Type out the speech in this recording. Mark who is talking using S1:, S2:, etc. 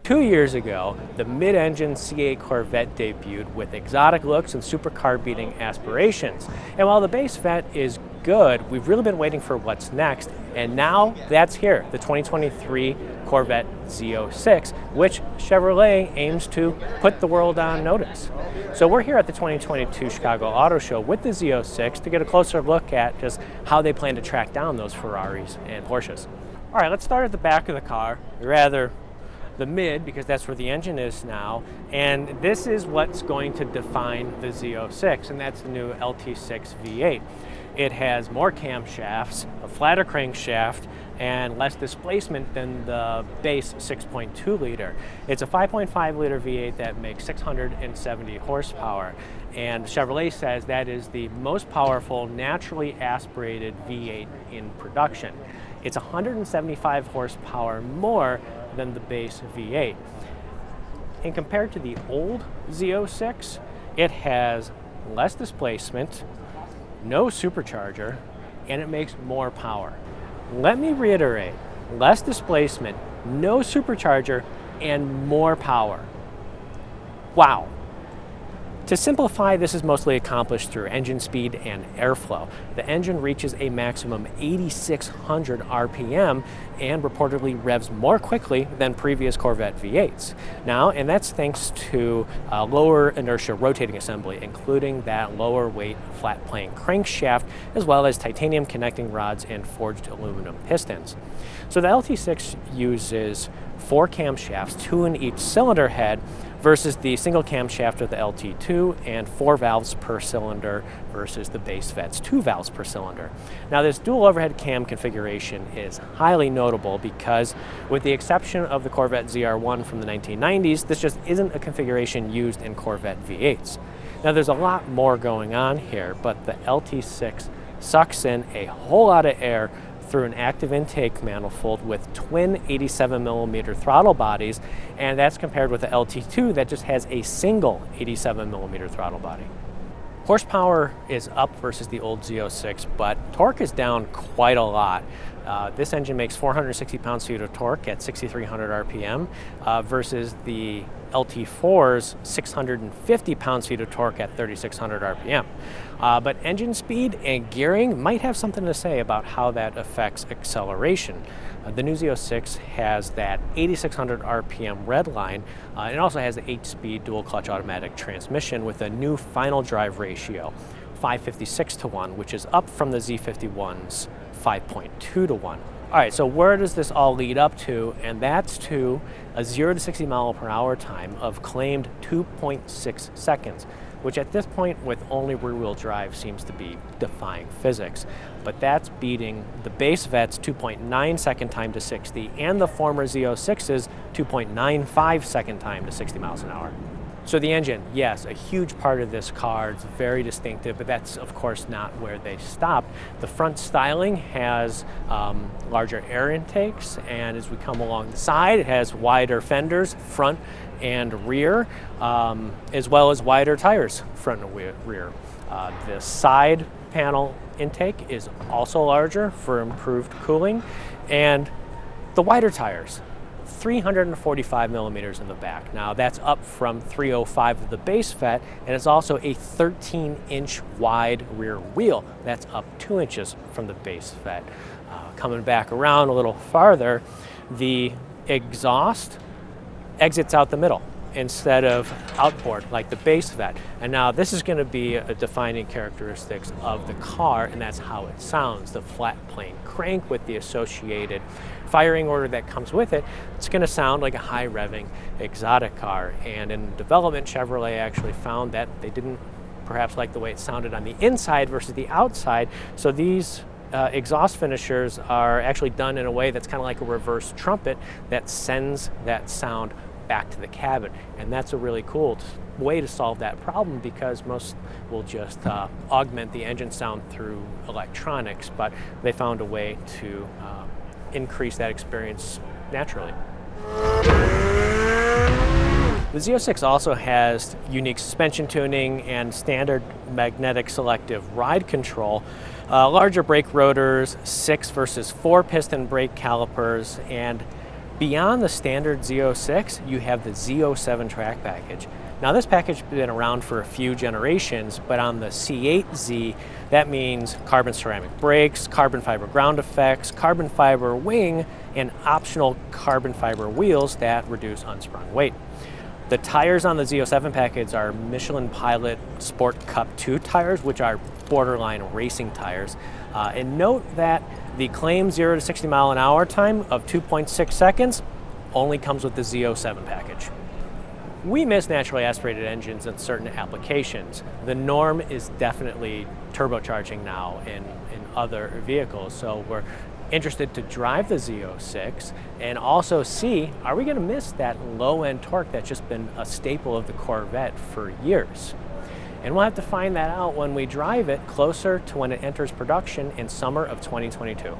S1: 2 years ago, the mid-engine C8 Corvette debuted with exotic looks and supercar-beating aspirations. And while the base vet is good, we've really been waiting for what's next, and now that's here, the 2023 Corvette Z06, which Chevrolet aims to put the world on notice. So we're here at the 2022 Chicago Auto Show with the Z06 to get a closer look at just how they plan to track down those Ferraris and Porsches. All right, let's start at the back of the car, rather the mid, because that's where the engine is now, and this is what's going to define the Z06, and that's the new LT6 V8. It has more camshafts, a flatter crankshaft, and less displacement than the base 6.2 liter. It's a 5.5 liter V8 that makes 670 horsepower, and Chevrolet says that is the most powerful naturally aspirated V8 in production. It's 175 horsepower more than the base V8. And compared to the old Z06, it has less displacement, no supercharger, and it makes more power. Let me reiterate, less displacement, no supercharger, and more power. Wow. To simplify, this is mostly accomplished through engine speed and airflow. The engine reaches a maximum 8,600 RPM and reportedly revs more quickly than previous Corvette V8s. Now, and that's thanks to lower inertia rotating assembly, including that lower weight flat plane crankshaft, as well as titanium connecting rods and forged aluminum pistons. So the LT6 uses 4 camshafts, 2 in each cylinder head, versus the single camshaft of the LT2 and 4 valves per cylinder versus the base vet's 2 valves per cylinder. Now this dual overhead cam configuration is highly notable because with the exception of the Corvette ZR1 from the 1990s, this just isn't a configuration used in Corvette V8s. Now there's a lot more going on here, but the LT6 sucks in a whole lot of air through an active intake manifold with twin 87mm throttle bodies, and that's compared with the LT2 that just has a single 87mm throttle body. Horsepower is up versus the old Z06, but torque is down quite a lot. This engine makes 460 pounds-feet of torque at 6,300 RPM versus the LT4's 650 pounds-feet of torque at 3,600 RPM. But engine speed and gearing might have something to say about how that affects acceleration. The new Z06 has that 8,600 RPM red line. It also has the 8-speed dual-clutch automatic transmission with a new final drive ratio, 556 to 1, which is up from the Z51's 5.2 to 1. All right, so where does this all lead up to? And that's to a 0 to 60 mile per hour time of claimed 2.6 seconds, which at this point with only rear-wheel drive seems to be defying physics. But that's beating the base vet's 2.9 second time to 60 and the former Z06's 2.95 second time to 60 miles an hour. So the engine, yes, a huge part of this car. It's very distinctive, but that's of course not where they stopped. The front styling has larger air intakes, and as we come along the side, it has wider fenders, front and rear, as well as wider tires, front and rear. The side panel intake is also larger for improved cooling, and the wider tires, 345 millimeters in the back. Now that's up from 305 of the base vet, and it's also a 13-inch wide rear wheel. That's up 2 inches from the base vet. Coming back around a little farther, the exhaust exits out the middle instead of outboard like the base vet. And now this is going to be a defining characteristics of the car, and that's how it sounds. The flat plane crank with the associated firing order that comes with it, it's going to sound like a high revving exotic car. And in development, Chevrolet actually found that they didn't perhaps like the way it sounded on the inside versus the outside. So these exhaust finishers are actually done in a way that's kind of like a reverse trumpet that sends that sound back to the cabin. And that's a really cool way to solve that problem, because most will just augment the engine sound through electronics, but they found a way to increase that experience naturally. The Z06 also has unique suspension tuning and standard magnetic selective ride control, larger brake rotors, 6 versus 4 piston brake calipers, and Beyond the standard Z06, you have the Z07 track package. Now this package has been around for a few generations, but on the C8Z, that means carbon ceramic brakes, carbon fiber ground effects, carbon fiber wing, and optional carbon fiber wheels that reduce unsprung weight. The tires on the Z07 package are Michelin Pilot Sport Cup 2 tires, which are borderline racing tires. And note that the claimed 0 to 60 mile an hour time of 2.6 seconds only comes with the Z07 package. We miss naturally aspirated engines in certain applications. The norm is definitely turbocharging now in other vehicles, so we're interested to drive the Z06 and also see, are we going to miss that low-end torque that's just been a staple of the Corvette for years? And we'll have to find that out when we drive it closer to when it enters production in summer of 2022.